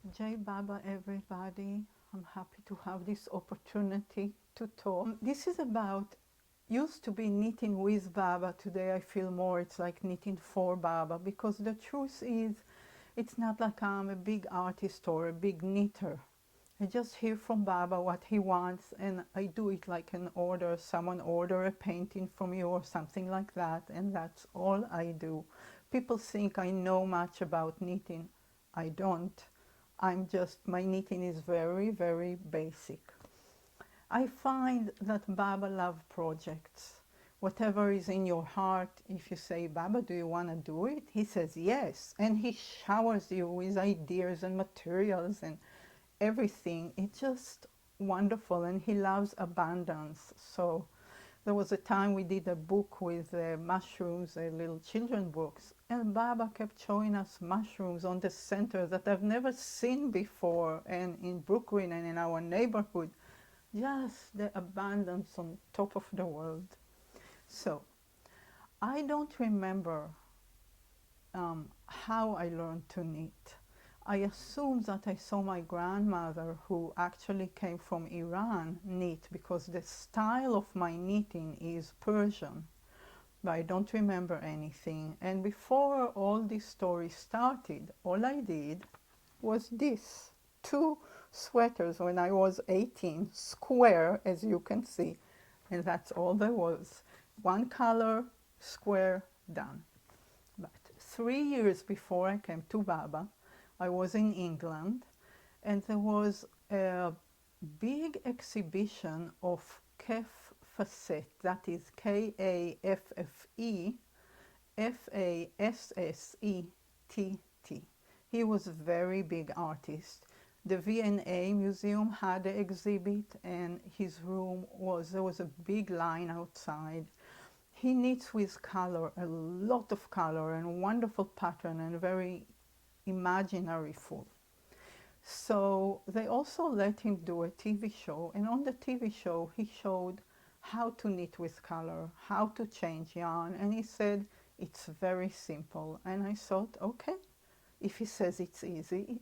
Jai Baba, everybody. I'm happy to have this opportunity to talk. This is about, used to be knitting with Baba. Today I feel more it's like knitting for Baba, because the truth is, it's not like I'm a big artist or a big knitter. I just hear from Baba what he wants, and I do it like an order. Someone order a painting from you or something like that, and that's all I do. People think I know much about knitting. I don't. My knitting is very, very basic. I find that Baba love projects. Whatever is in your heart, if you say, Baba, do you want to do it? He says yes. And he showers you with ideas and materials and everything. It's just wonderful. And he loves abundance. So there was a time we did a book with mushrooms, little children books, and Baba kept showing us mushrooms on the center that I've never seen before, and in Brooklyn and in our neighborhood, just the abundance on top of the world. So I don't remember how I learned to knit. I assume that I saw my grandmother, who actually came from Iran, knit, because the style of my knitting is Persian, but I don't remember anything. And before all this story started, all I did was this: two sweaters when I was 18, square, as you can see, and that's all there was. One color, square, done. But 3 years before I came to Baba, I was in England, and there was a big exhibition of Kef Fasset, that is Kaffe, Fassett. He was a very big artist. The V&A Museum had an exhibit, and his room was, there was a big line outside. He knits with color, a lot of color, and wonderful pattern, and very imaginary full. So they also let him do a TV show, and on the TV show he showed how to knit with color, how to change yarn, and he said it's very simple. And I thought, okay, if he says it's easy,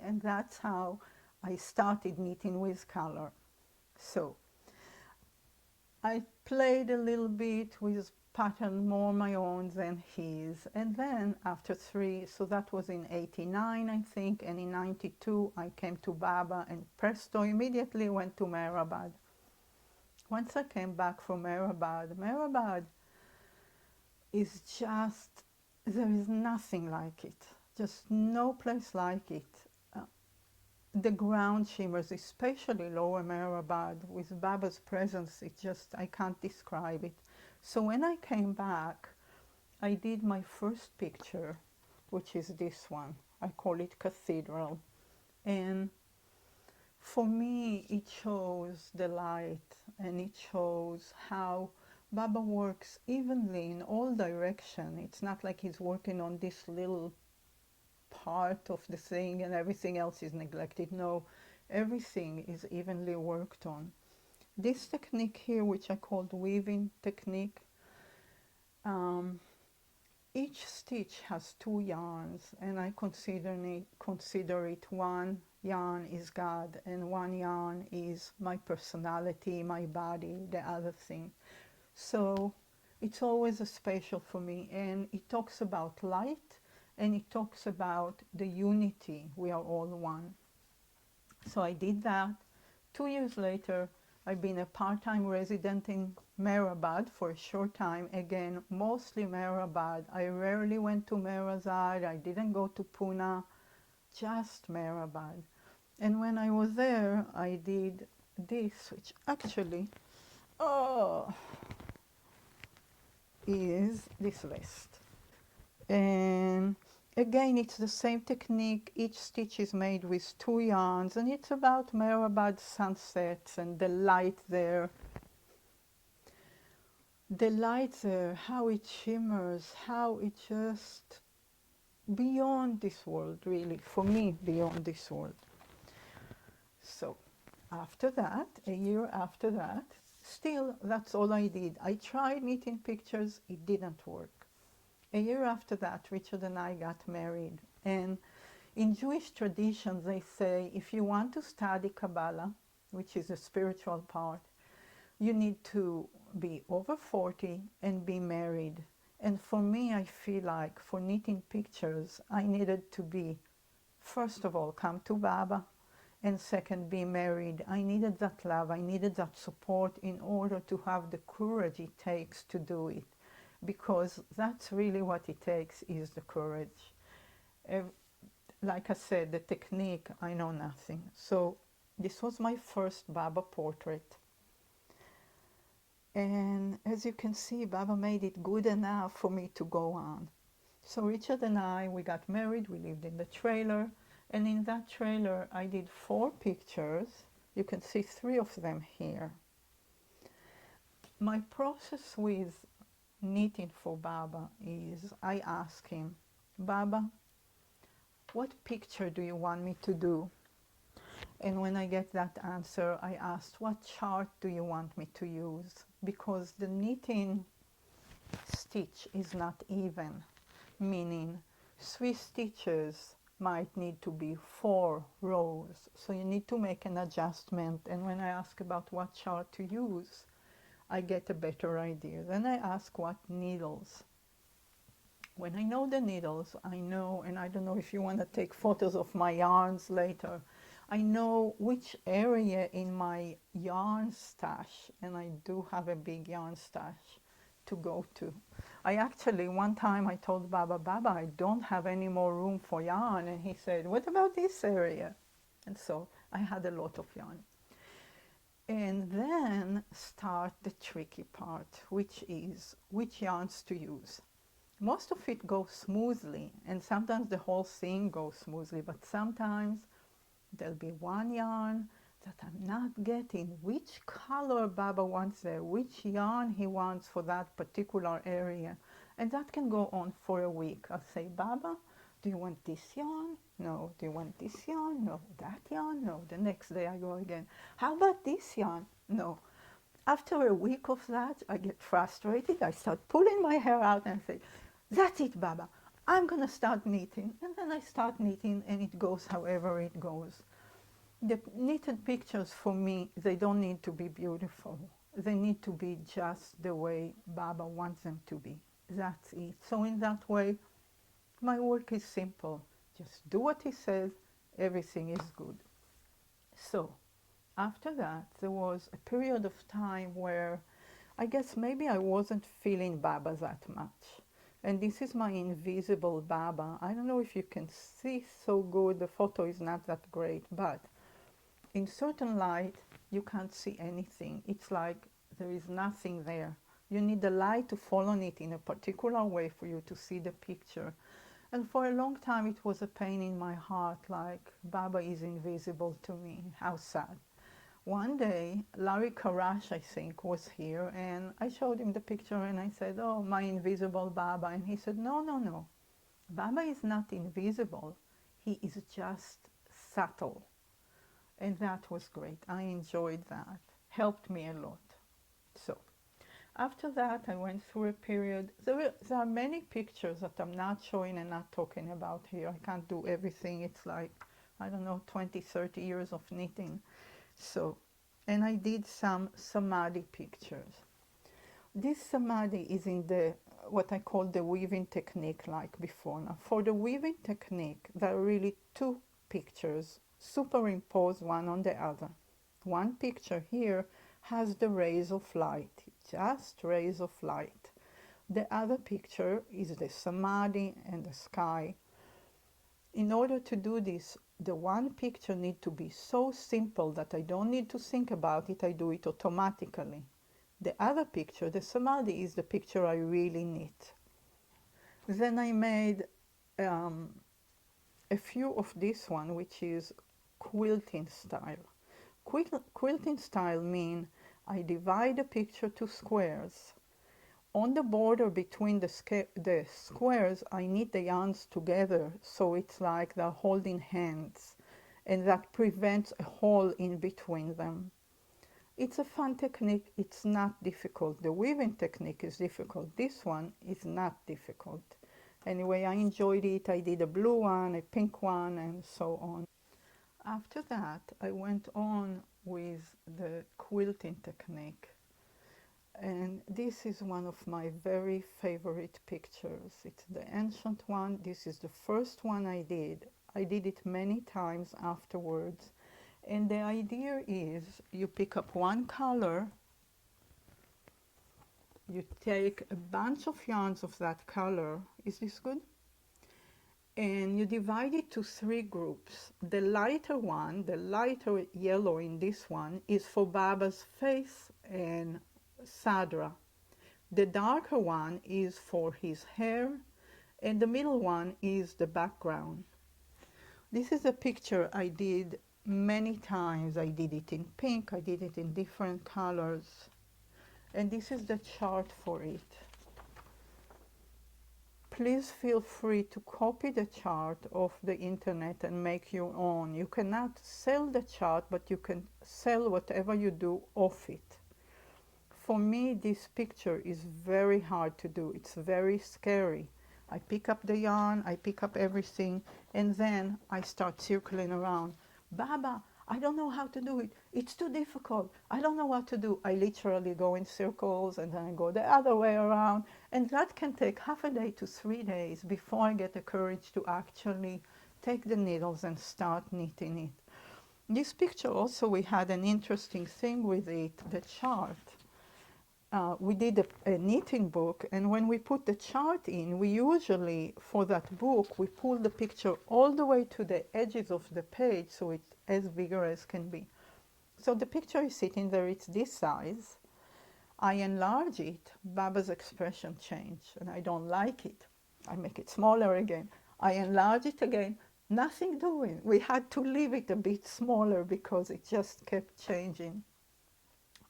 and that's how I started knitting with color. So I played a little bit with pattern more my own than his, and then after three, so that was in 89 I think, and in 92 I came to Baba, and presto, immediately went to Mehrabad. Once I came back from Mehrabad is just, there is nothing like it, just no place like it. The ground shimmers, especially lower Mehrabad, with Baba's presence, it just, I can't describe it. So when I came back, I did my first picture, which is this one. I call it Cathedral. And for me, it shows the light, and it shows how Baba works evenly in all direction. It's not like he's working on this little part of the thing and everything else is neglected. No, everything is evenly worked on. This technique here, which I call the weaving technique, um, each stitch has two yarns, and I consider it one yarn is God, and one yarn is my personality, my body, the other thing. So it's always a special for me, and it talks about light, and it talks about the unity, we are all one. So I did that. 2 years later, I've been a part-time resident in Mehrabad for a short time. Again, mostly Mehrabad. I rarely went to Merazad. I didn't go to Pune, just Mehrabad. And when I was there, I did this, which actually, oh, is this vest. And again, it's the same technique. Each stitch is made with two yarns, and it's about Mehrabad sunsets and the light there. The light there, how it shimmers, how it just beyond this world, really, for me, beyond this world. So after that, a year after that, still that's all I did. I tried knitting pictures, it didn't work. A year after that, Richard and I got married, and In Jewish traditions, they say if you want to study Kabbalah, which is the spiritual part, you need to be over 40 and be married. And for me, I feel like for knitting pictures, I needed to be, first of all, come to Baba, and second, be married. I needed that love, I needed that support in order to have the courage it takes to do it. Because that's really what it takes, is the courage. Like I said, the technique, I know nothing. So this was my first Baba portrait. And as you can see, Baba made it good enough for me to go on. So Richard and I, we got married, we lived in the trailer, and in that trailer I did 4 pictures. You can see 3 of them here. My process with knitting for Baba is I ask him, Baba, what picture do you want me to do? And when I get that answer, I asked, what chart do you want me to use? Because the knitting stitch is not even, meaning 3 stitches might need to be 4 rows. So you need to make an adjustment. And when I ask about what chart to use, I get a better idea. Then I ask what needles. When I know the needles, I know, and I don't know if you want to take photos of my yarns later, I know which area in my yarn stash, and I do have a big yarn stash, to go to. I actually, one time I told Baba, Baba, I don't have any more room for yarn. And he said, what about this area? And so I had a lot of yarn. And then start the tricky part, which is which yarns to use. Most of it goes smoothly, and sometimes the whole thing goes smoothly, but sometimes there'll be one yarn that I'm not getting which color Baba wants there, which yarn he wants for that particular area. And that can go on for a week. I'll say, Baba, do you want this yarn? No. Do you want this yarn? No. That yarn? No. The next day I go again. How about this yarn? No. After a week of that, I get frustrated. I start pulling my hair out and say, that's it, Baba. I'm going to start knitting. And then I start knitting, and it goes however it goes. The knitted pictures, for me, they don't need to be beautiful. They need to be just the way Baba wants them to be. That's it. So in that way, my work is simple. Just do what he says, everything is good. So after that, there was a period of time where I guess maybe I wasn't feeling Baba that much. And this is my invisible Baba. I don't know if you can see so good. The photo is not that great, but in certain light, you can't see anything. It's like there is nothing there. You need the light to fall on it in a particular way for you to see the picture. And for a long time, it was a pain in my heart, like Baba is invisible to me. How sad. One day, Larry Karash, I think, was here, and I showed him the picture, and I said, oh, my invisible Baba. And he said, no, no, no. Baba is not invisible. He is just subtle. And that was great. I enjoyed that. Helped me a lot. So after that, I went through a period. There are many pictures that I'm not showing and not talking about here. I can't do everything. It's like, I don't know, 20, 30 years of knitting. So, and I did some samadhi pictures. This samadhi is in the, what I call the weaving technique like before. Now, for the weaving technique, there are really 2 pictures superimposed one on the other. One picture here has the rays of light, just rays of light. The other picture is the samadhi and the sky. In order to do this, the one picture needs to be so simple that I don't need to think about it, I do it automatically. The other picture, the samadhi, is the picture I really knit. Then I made a few of this one, which is quilting style. Quilting style means I divide the picture to squares. On the border between the squares, I knit the yarns together, so it's like they're holding hands, and that prevents a hole in between them. It's a fun technique. It's not difficult. The weaving technique is difficult. This one is not difficult. Anyway, I enjoyed it. I did a blue one, a pink one, and so on. After that, I went on with the quilting technique. And this is one of my very favorite pictures. It's the ancient one. This is the first one I did. I did it many times afterwards. And the idea is you pick up one color, you take a bunch of yarns of that color. Is this good? And you divide it to three groups. The lighter one, the lighter yellow in this one, is for Baba's face and Sadra. The darker one is for his hair, and the middle one is the background. This is a picture I did many times. I did it in pink, I did it in different colors, and this is the chart for it. Please feel free to copy the chart off the internet and make your own. You cannot sell the chart, but you can sell whatever you do off it. For me, this picture is very hard to do. It's very scary. I pick up the yarn, I pick up everything, and then I start circling around. Baba, I don't know how to do it. It's too difficult. I don't know what to do. I literally go in circles, and then I go the other way around. And that can take half a day to 3 days before I get the courage to actually take the needles and start knitting it. This picture also, we had an interesting thing with it, the chart. We did a knitting book, and when we put the chart in, we usually, for that book, we pull the picture all the way to the edges of the page so it's as bigger as can be. So the picture is sitting there, it's this size. I enlarge it, Baba's expression changed, and I don't like it. I make it smaller again. I enlarge it again, nothing doing. We had to leave it a bit smaller because it just kept changing.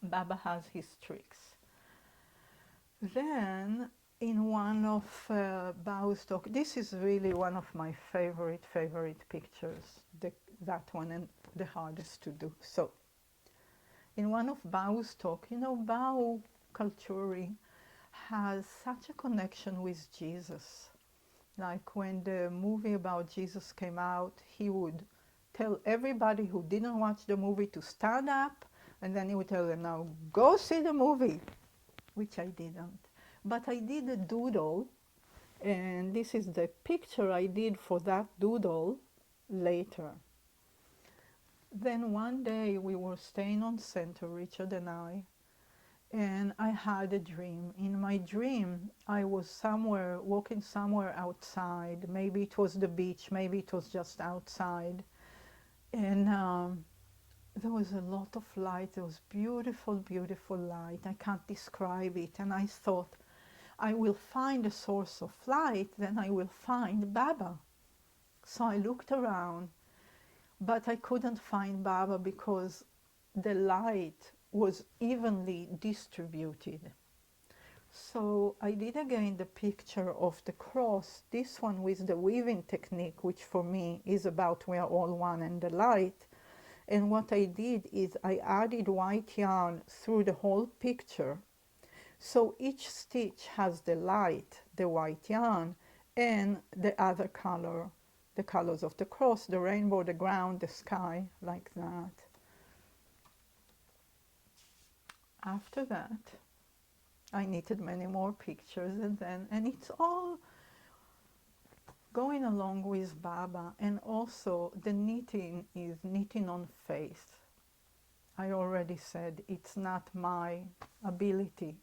Baba has his tricks. Then, in one of Bao's talk, this is really one of my favorite pictures, that one, and the hardest to do. So, in one of Bao's talk, you know, Bao Kalturi has such a connection with Jesus. Like when the movie about Jesus came out, he would tell everybody who didn't watch the movie to stand up, and then he would tell them, now go see the movie, which I didn't. But I did a doodle, and this is the picture I did for that doodle later. Then one day we were staying on center, Richard and I had a dream. In my dream, I was somewhere, walking somewhere outside. Maybe it was the beach, maybe it was just outside. And there was a lot of light. There was beautiful, beautiful light. I can't describe it. And I thought, I will find a source of light, then I will find Baba. So I looked around, but I couldn't find Baba because the light was evenly distributed. So I did again the picture of the cross, this one with the weaving technique, which for me is about we are all one and the light. And what I did is I added white yarn through the whole picture. So each stitch has the light, the white yarn, and the other color, the colors of the cross, the rainbow, the ground, the sky, like that. After that, I knitted many more pictures, and it's all going along with Baba. And also the knitting is knitting on faith. I already said it's not my ability.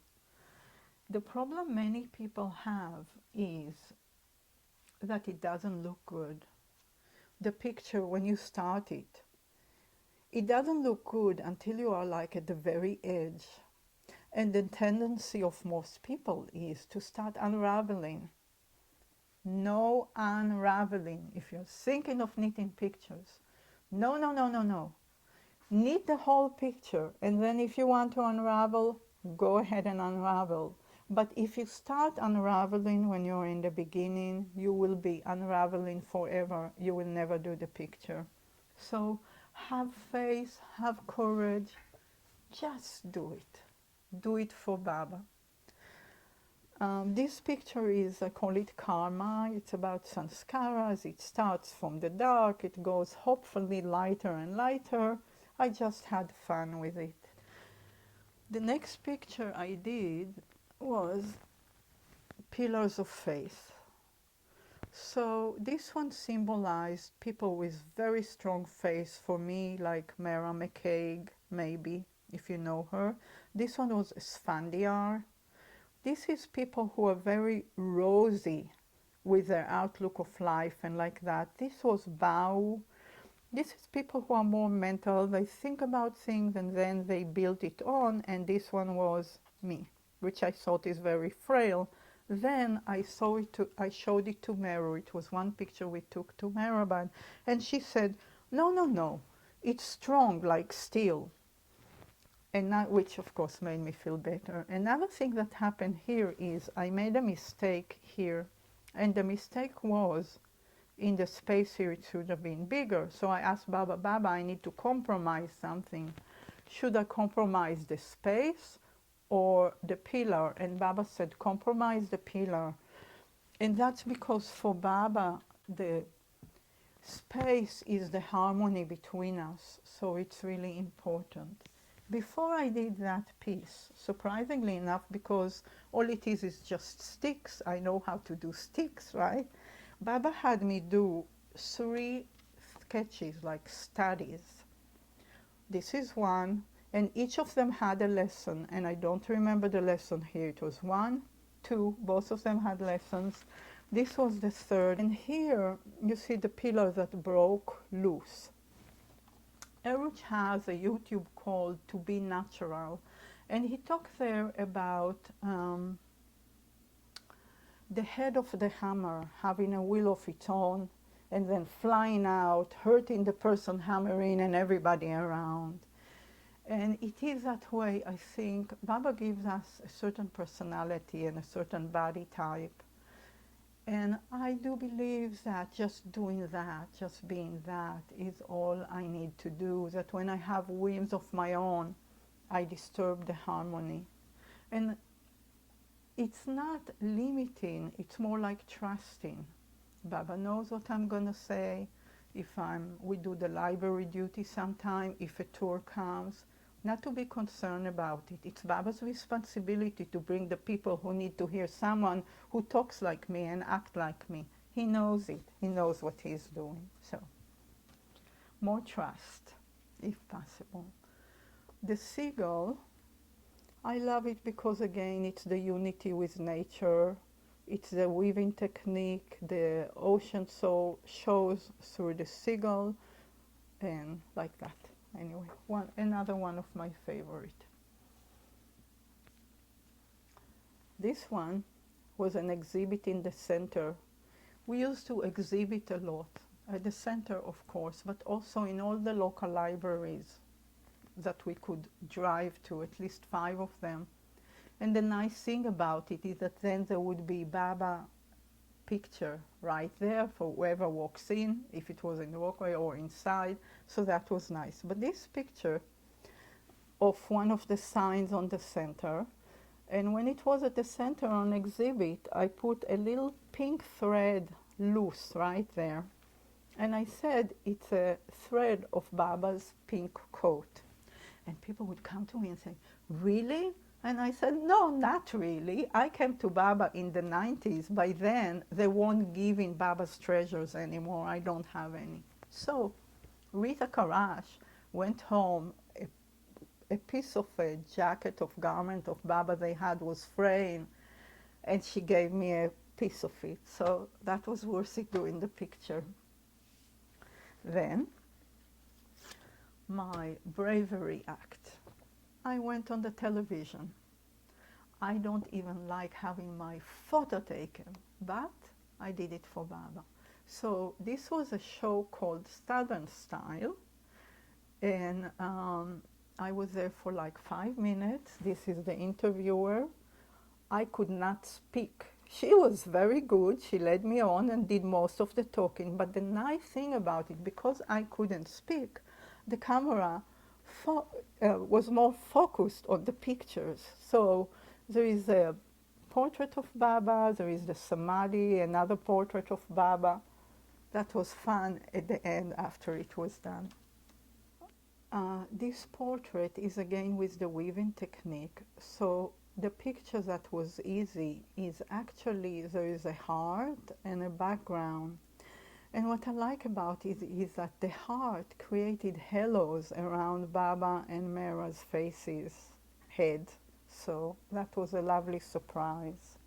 The problem many people have is that it doesn't look good. The picture, when you start it, it doesn't look good until you are like at the very edge. And the tendency of most people is to start unraveling. No unraveling. If you're thinking of knitting pictures, no, no, no, no, no. Knit the whole picture, and then if you want to unravel, go ahead and unravel. But if you start unraveling when you're in the beginning, you will be unraveling forever. You will never do the picture. So have faith, have courage, just do it. Do it for Baba. This picture is, I call it karma. It's about sanskaras. It starts from the dark. It goes hopefully lighter and lighter. I just had fun with it. The next picture I did was pillars of faith. So this one symbolized people with very strong faith for me, like Mara McCaig, maybe, if you know her. This one was Sfandiar. This is people who are very rosy with their outlook of life and like that. This was Bao. This is people who are more mental. They think about things and then they build it on. And this one was me, which I thought is very frail. Then I showed it to Meru. It was one picture we took to Merabad. And she said, no, no, no. It's strong like steel. And that, which of course made me feel better. Another thing that happened here is I made a mistake here. And the mistake was in the space here it should have been bigger. So I asked Baba, Baba, I need to compromise something. Should I compromise the space or the pillar? And Baba said, compromise the pillar. And that's because for Baba, the space is the harmony between us. So it's really important. Before I did that piece, surprisingly enough, because all it is just sticks, I know how to do sticks, right? Baba had me do 3 sketches, like studies. This is one, and each of them had a lesson, and I don't remember the lesson here. It was 1, 2, both of them had lessons. This was the third, and here you see the pillar that broke loose. Eruch has a YouTube called To Be Natural, and he talks there about the head of the hammer having a will of its own and then flying out, hurting the person hammering and everybody around. And it is that way, I think. Baba gives us a certain personality and a certain body type. And I do believe that just doing that, just being that, is all I need to do. That when I have whims of my own, I disturb the harmony. And it's not limiting, it's more like trusting. Baba knows what I'm going to say. If we do the library duty sometime, if a tour comes, not to be concerned about it. It's Baba's responsibility to bring the people who need to hear someone who talks like me and acts like me. He knows it. He knows what he's doing. So, more trust, if possible. The seagull, I love it because, again, it's the unity with nature. It's the weaving technique. The ocean so shows through the seagull, and like that. Anyway, another one of my favorite. This one was an exhibit in the center. We used to exhibit a lot at the center, of course, but also in all the local libraries that we could drive to, at least 5 of them. And the nice thing about it is that then there would be Baba picture right there for whoever walks in, if it was in the walkway or inside. So that was nice. But this picture of one of the signs on the center, and when it was at the center on exhibit, I put a little pink thread loose right there. And I said, it's a thread of Baba's pink coat. And people would come to me and say, really? And I said, no, not really. I came to Baba in the 90s. By then, they won't give in Baba's treasures anymore. I don't have any. So Rita Karash went home. A piece of a jacket of garment of Baba they had was fraying, and she gave me a piece of it. So that was worth it doing the picture. Then, my bravery act. I went on the television. I don't even like having my photo taken, but I did it for Baba. So this was a show called Southern Style, and I was there for like 5 minutes. This is the interviewer. I could not speak. She was very good. She led me on and did most of the talking. But the nice thing about it, because I couldn't speak, the camera was more focused on the pictures. So there is a portrait of Baba, there is the Samadhi, another portrait of Baba. That was fun at the end after it was done. This portrait is again with the weaving technique. So the picture that was easy is actually there is a heart and a background. And what I like about it is that the heart created halos around Baba and Mera's faces, head. So that was a lovely surprise.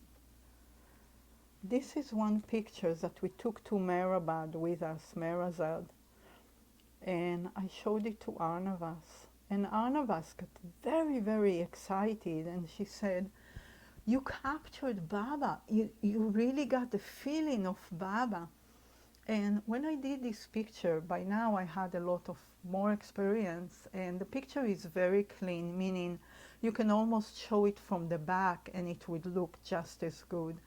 This is one picture that we took to Mehrabad with us, Merazad, and I showed it to Arnavas. And Arnavas got very, very excited, and she said, "You captured Baba. You really got the feeling of Baba." And when I did this picture, by now I had a lot of more experience, and the picture is very clean, meaning you can almost show it from the back and it would look just as good.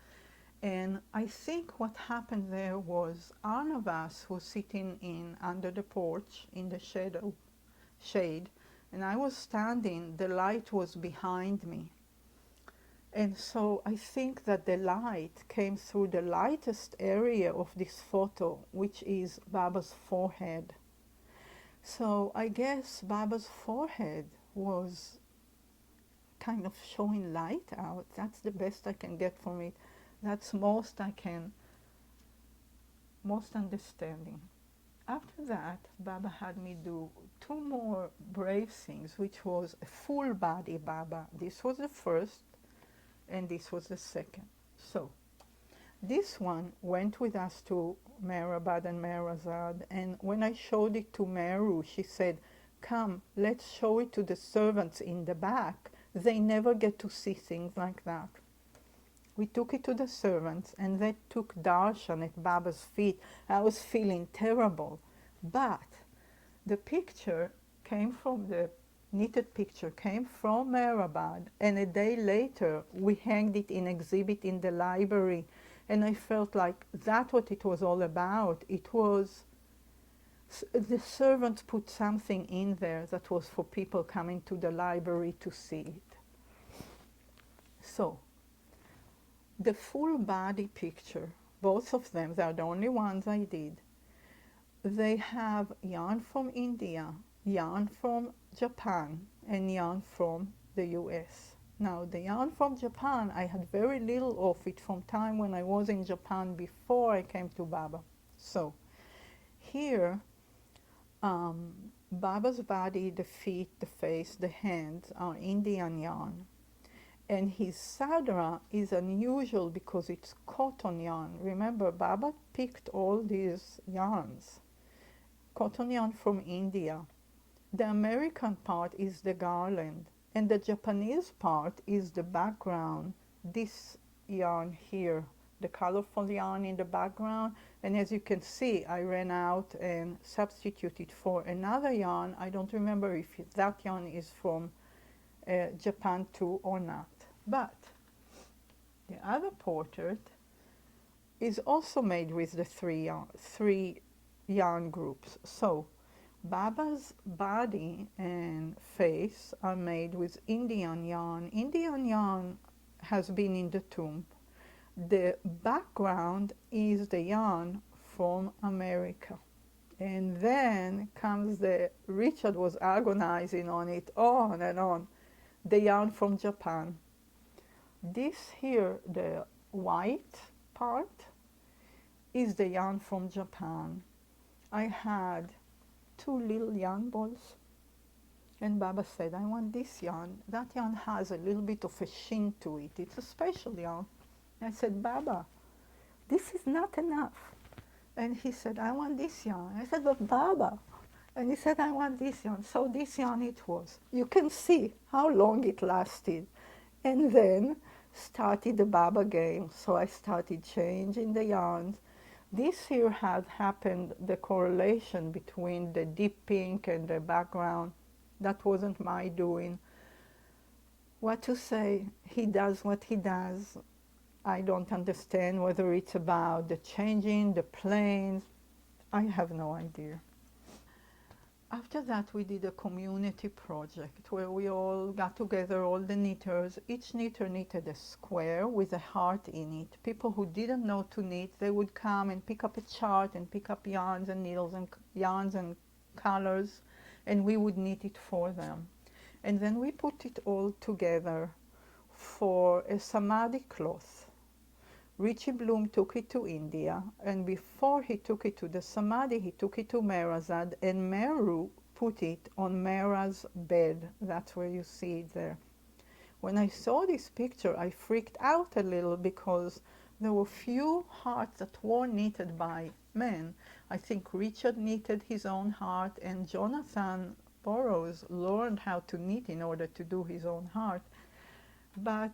And I think what happened there was Arnavas was sitting in under the porch in the shade, and I was standing, the light was behind me. And so I think that the light came through the lightest area of this photo, which is Baba's forehead. So I guess Baba's forehead was kind of showing light out. That's the best I can get from it. That's most understanding. After that, Baba had me do two more brave things, which was a full body Baba. This was the first, and this was the second. So this one went with us to Mehrabad and Merazad, and when I showed it to Meru, she said, "Come, let's show it to the servants in the back. They never get to see things like that." We took it to the servants, and they took darshan at Baba's feet. I was feeling terrible, but the picture came from the knitted picture came from Mehrabad, and a day later we hanged it in exhibit in the library, and I felt like that's what it was all about. It was the servants put something in there that was for people coming to the library to see it. So the full body picture, both of them, they are the only ones I did. They have yarn from India, yarn from Japan, and yarn from the US. Now, the yarn from Japan, I had very little of it from time when I was in Japan before I came to Baba. So here, Baba's body, the feet, the face, the hands are Indian yarn. And his sadra is unusual because it's cotton yarn. Remember, Baba picked all these yarns. Cotton yarn from India. The American part is the garland, and the Japanese part is the background. This yarn here, the colorful yarn in the background, and as you can see, I ran out and substituted for another yarn. I don't remember if that yarn is from Japan too or not. But the other portrait is also made with the three yarn groups. So Baba's body and face are made with Indian yarn. Indian yarn has been in the tomb. The background is the yarn from America. And then comes Richard was agonizing on it, on and on, the yarn from Japan. This here, the white part, is the yarn from Japan. I had two little yarn balls, and Baba said, "I want this yarn. That yarn has a little bit of a sheen to it. It's a special yarn." I said, "Baba, this is not enough." And he said, "I want this yarn." I said, "But Baba," and he said, "I want this yarn." So this yarn it was. You can see how long it lasted. And then started the Baba game. So I started changing the yarns. This here had happened, the correlation between the deep pink and the background. That wasn't my doing. What to say? He does what he does. I don't understand whether it's about the changing, the planes. I have no idea. After that, we did a community project where we all got together, all the knitters. Each knitter knitted a square with a heart in it. People who didn't know to knit, they would come and pick up a chart and pick up yarns and needles and yarns and colors, and we would knit it for them. And then we put it all together for a samadhi cloth. Richie Bloom took it to India, and before he took it to the Samadhi, he took it to Merazad, and Meru put it on Mera's bed. That's where you see it there. When I saw this picture, I freaked out a little because there were few hearts that were knitted by men. I think Richard knitted his own heart, and Jonathan Burroughs learned how to knit in order to do his own heart. But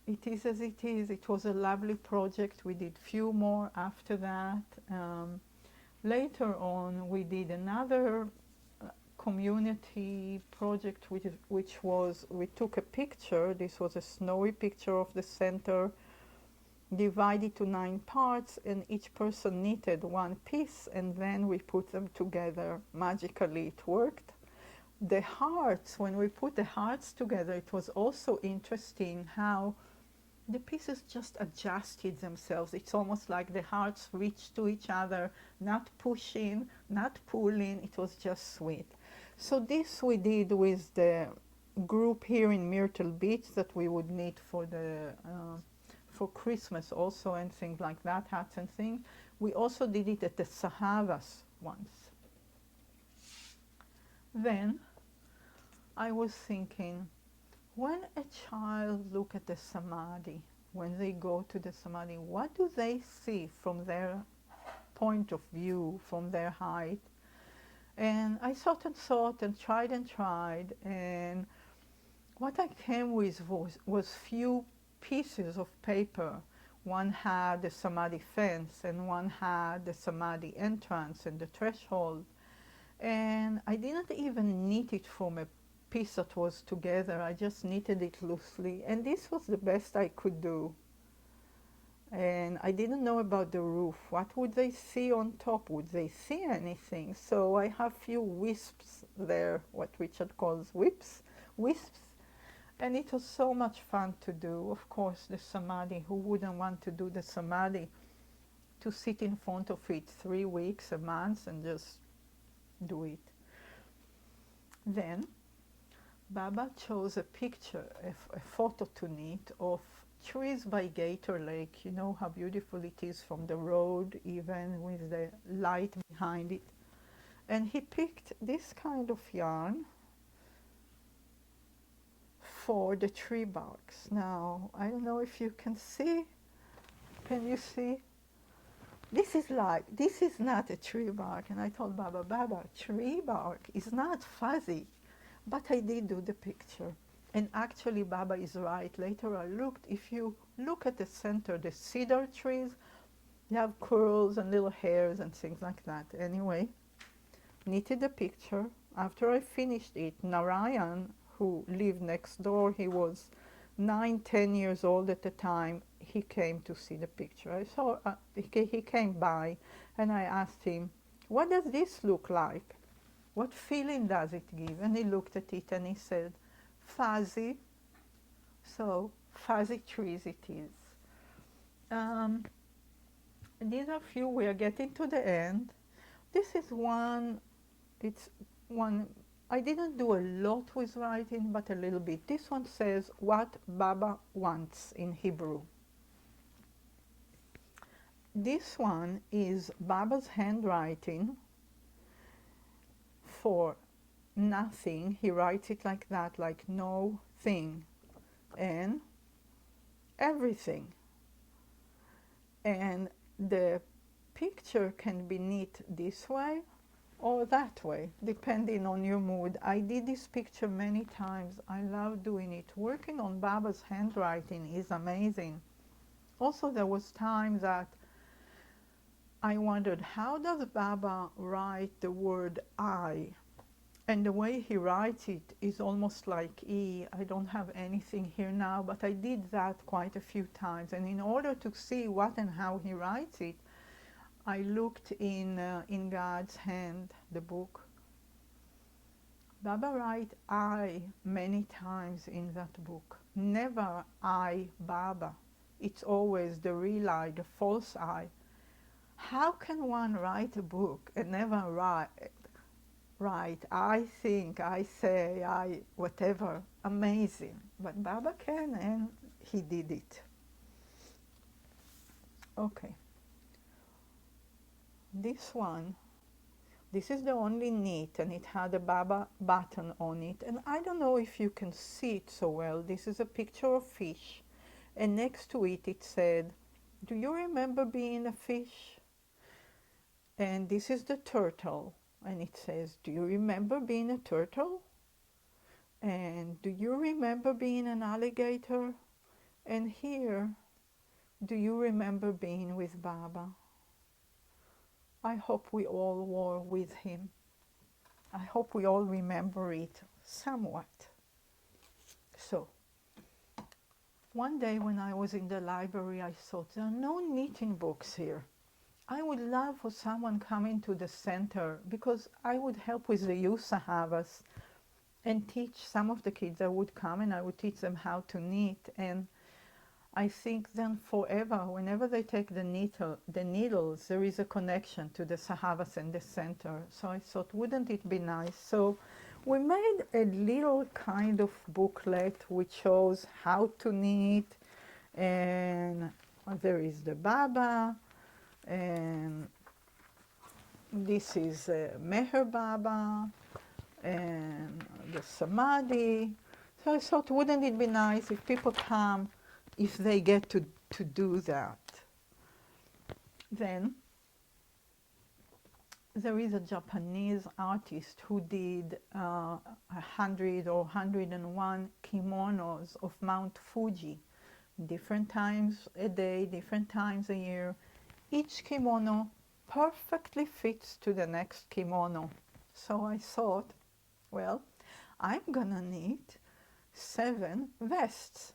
it is as it is. It was a lovely project. We did few more after that. Later on, we did another community project, which was, we took a picture. This was a snowy picture of the center, divided to 9 parts, and each person knitted one piece, and then we put them together. Magically, it worked. The hearts, when we put the hearts together, it was also interesting how the pieces just adjusted themselves. It's almost like the hearts reached to each other, not pushing, not pulling. It was just sweet. So this we did with the group here in Myrtle Beach that we would knit for the for Christmas also, and things like that, hats and things. We also did it at the Sahavas once. Then I was thinking, when a child look at the Samadhi, when they go to the Samadhi, what do they see from their point of view, from their height? And I thought and tried, and what I came with was few pieces of paper. One had the Samadhi fence, and one had the Samadhi entrance and the threshold. And I didn't even knit it from a piece that was together. I just knitted it loosely, and this was the best I could do. And I didn't know about the roof. What would they see on top? Would they see anything? So I have few wisps there, what Richard calls wisps. And it was so much fun to do. Of course, the Samadhi, who wouldn't want to do the Samadhi? To sit in front of it 3 weeks, a month, and just do it. Then Baba chose a picture, a photo to knit of trees by Gator Lake. You know how beautiful it is from the road, even with the light behind it. And he picked this kind of yarn for the tree barks. Now, I don't know if you can see. Can you see? This is not a tree bark. And I told Baba, tree bark is not fuzzy. But I did do the picture. And actually, Baba is right. Later I looked. If you look at the center, the cedar trees, they have curls and little hairs and things like that. Anyway, knitted the picture. After I finished it, Narayan, who lived next door, he was 9-10 years old at the time, he came to see the picture. I saw, he came by, and I asked him, what does this look like? What feeling does it give? And he looked at it and he said, fuzzy. So, fuzzy trees it is. These are few. We are getting to the end. This is one, it's one, I didn't do a lot with writing, but a little bit. This one says, what Baba wants in Hebrew. This one is Baba's handwriting for nothing. He writes it like that, like no thing, and everything. And the picture can be knit this way or that way, depending on your mood. I did this picture many times. I love doing it. Working on Baba's handwriting is amazing. Also, there was time that I wondered, how does Baba write the word I? And the way he writes it is almost like E. I don't have anything here now, but I did that quite a few times. And in order to see what and how he writes it, I looked in God's Hand, the book, Baba write I many times in that book. Never I, Baba. It's always the real I, the false I. How can one write a book and never write I think, I say, I whatever? Amazing. But Baba can, and he did it. Okay. This one, this is the only knit, and it had a Baba button on it. And I don't know if you can see it so well. This is a picture of fish, and next to it it said, "Do you remember being a fish?" And this is the turtle, and it says, "Do you remember being a turtle?" And "Do you remember being an alligator?" And here, "Do you remember being with Baba?" I hope we all were with him. I hope we all remember it somewhat. So, one day when I was in the library, I thought, there are no knitting books here. I would love for someone coming to the center, because I would help with the youth sahavas and teach some of the kids that would come, and I would teach them how to knit. And I think then forever, whenever they take the needles, there is a connection to the sahavas and the center. So I thought, wouldn't it be nice? So we made a little kind of booklet which shows how to knit, and there is the Baba, and this is Meher Baba, and the Samadhi. So I thought, wouldn't it be nice if people come, if they get to do that? Then there is a Japanese artist who did 100 or 101 kimonos of Mount Fuji, different times a day, different times a year. Each kimono perfectly fits to the next kimono. So I thought, well, I'm gonna knit 7 vests.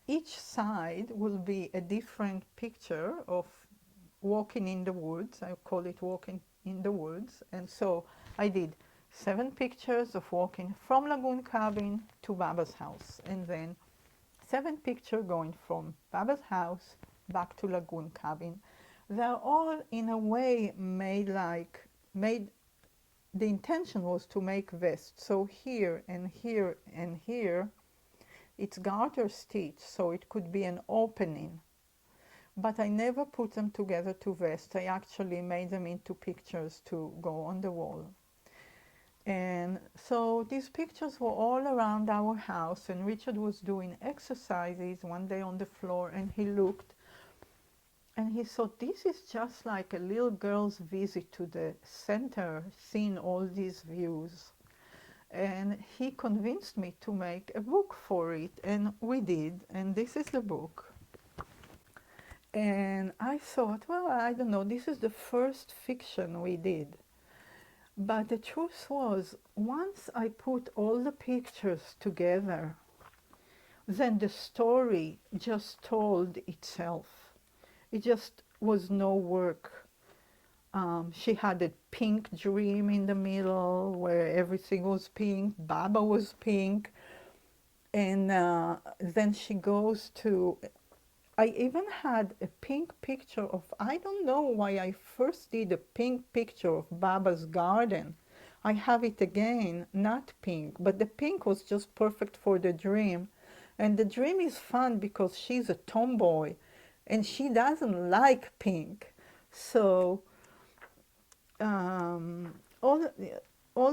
Each side will be a different picture of walking in the woods. I call it walking in the woods. And so I did 7 pictures of walking from Lagoon Cabin to Baba's house, and then 7 pictures going from Baba's house back to Lagoon Cabin. They're all in a way made, the intention was to make vests. So here and here and here, it's garter stitch, so it could be an opening. But I never put them together to vest. I actually made them into pictures to go on the wall. And so these pictures were all around our house, and Richard was doing exercises one day on the floor, and he looked and he thought, this is just like a little girl's visit to the center, seeing all these views. And he convinced me to make a book for it, and we did, and this is the book. And I thought, well, I don't know, this is the first fiction we did. But the truth was, once I put all the pictures together, then the story just told itself. It just was no work. She had a pink dream in the middle where everything was pink, Baba was pink, and then she goes to, I even had a pink picture of, I don't know why I first did a pink picture of Baba's garden. I have it again, not pink, but the pink was just perfect for the dream. And the dream is fun because she's a tomboy and she doesn't like pink. So all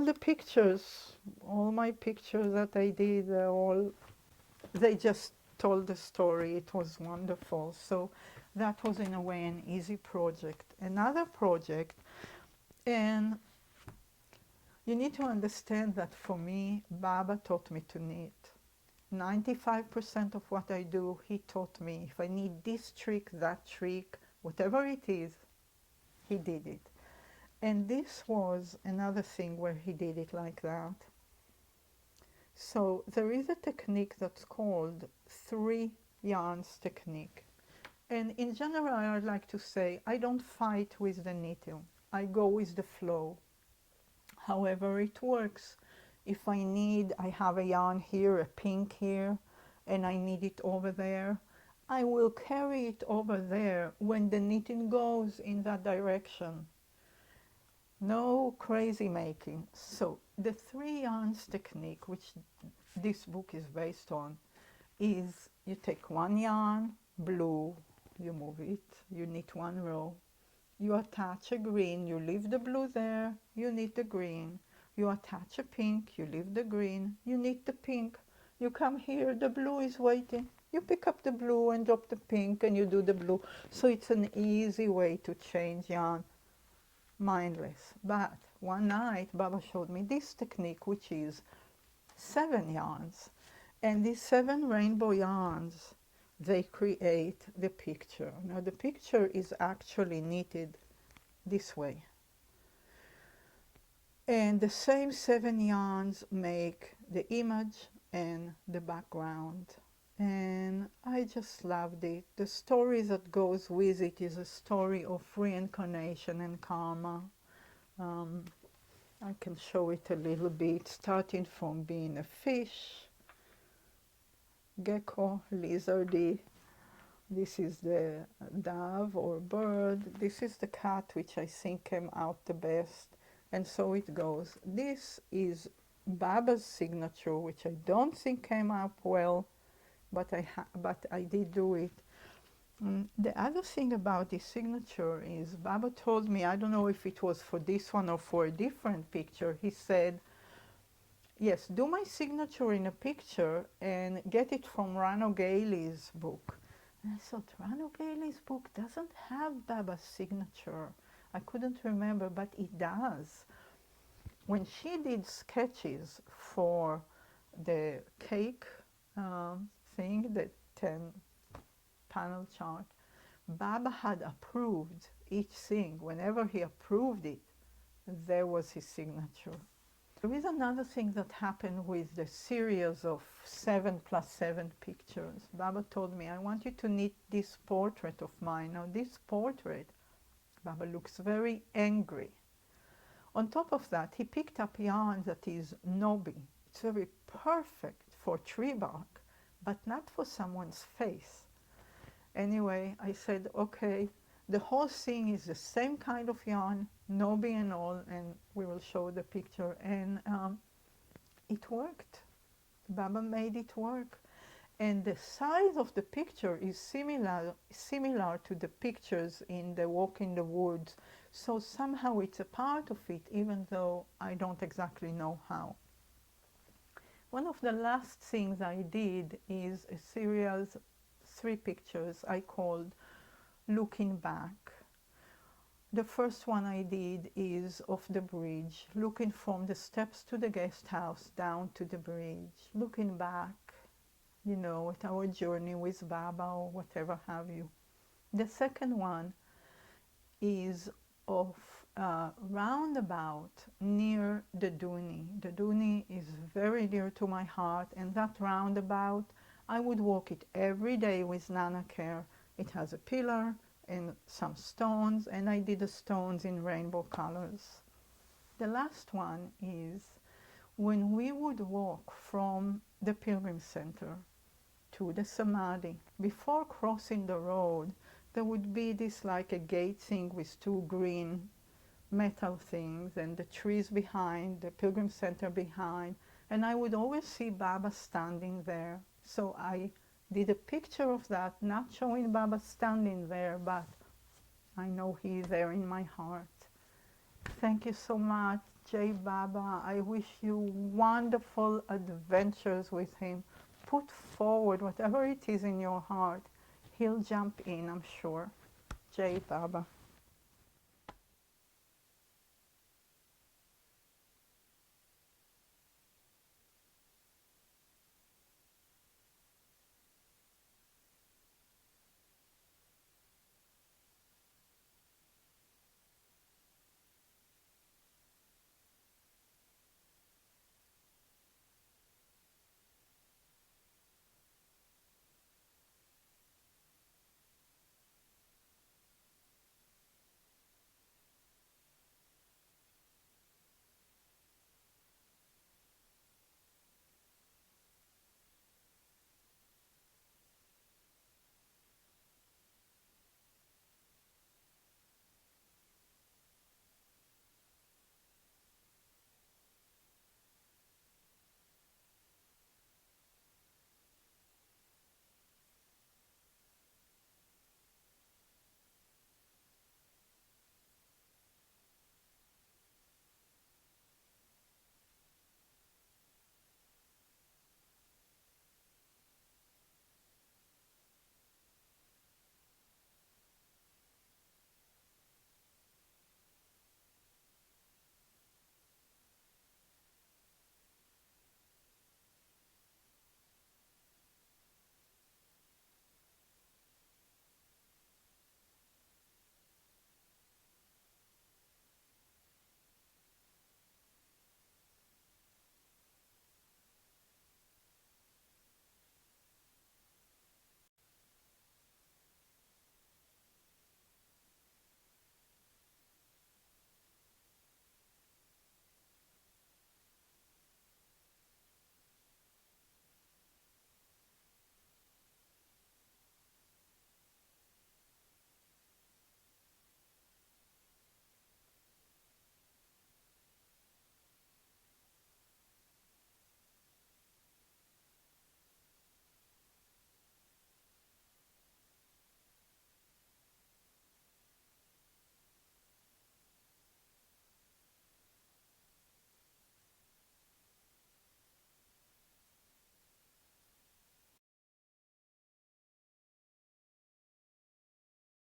the pictures, all my pictures that I did, they just told the story. It was wonderful. So that was in a way an easy project. Another project, and you need to understand that for me, Baba taught me to knit. 95% of what I do, he taught me. If I need this trick, that trick, whatever it is, he did it. And this was another thing where he did it like that. So there is a technique that's called 3 yarns technique. And in general, I like to say, I don't fight with the knitting. I go with the flow. However it works. If I need, I have a yarn here, a pink here, and I need it over there, I will carry it over there when the knitting goes in that direction. No crazy making. So the 3 yarns technique, which this book is based on, is you take 1 yarn, blue, you move it, you knit 1 row, you attach a green, you leave the blue there, you knit the green, you attach a pink, you leave the green, you knit the pink, you come here, the blue is waiting, you pick up the blue and drop the pink and you do the blue. So it's an easy way to change yarn, mindless. But one night Baba showed me this technique, which is 7 yarns, and these 7 rainbow yarns, they create the picture. Now the picture is actually knitted this way, and the same 7 yarns make the image and the background, and I just loved it. The story that goes with it is a story of reincarnation and karma. I can show it a little bit, starting from being a fish, gecko, lizardy. This is the dove or bird. This is the cat, which I think came out the best. And so it goes. This is Baba's signature, which I don't think came out well, but I did do it. The other thing about this signature is Baba told me, I don't know if it was for this one or for a different picture, he said, yes, do my signature in a picture and get it from Rano Gailey's book. And I thought, Rano Gailey's book doesn't have Baba's signature. I couldn't remember, but it does. When she did sketches for the cake thing, the 10-panel chart, Baba had approved each thing. Whenever he approved it, there was his signature. There is another thing that happened with the series of 7+7 pictures. Baba told me, I want you to knit this portrait of mine. Now this portrait, Baba looks very angry. On top of that, he picked up yarn that is Nobi. It's very perfect for tree bark, but not for someone's face. Anyway, I said, okay, the whole thing is the same kind of yarn, Nobi and all, and we will show the picture. And it worked. Baba made it work. And the size of the picture is similar to the pictures in the Walk in the Woods. So somehow it's a part of it, even though I don't exactly know how. One of the last things I did is a series, 3 pictures I called Looking Back. The first one I did is of the bridge, looking from the steps to the guest house down to the bridge, looking back, you know, at our journey with Baba or whatever have you. The second one is of roundabout near the Duni. The Duni is very dear to my heart, and that roundabout, I would walk it every day with Nana Care. It has a pillar and some stones, and I did the stones in rainbow colors. The last one is when we would walk from the Pilgrim Center to the Samadhi. Before crossing the road, there would be this like a gate thing with 2 green metal things and the trees behind, the Pilgrim Center behind, and I would always see Baba standing there. So I did a picture of that, not showing Baba standing there, but I know he's there in my heart. Thank you so much, Jai Baba. I wish you wonderful adventures with him. Put forward whatever it is in your heart. He'll jump in, I'm sure. Jai Baba.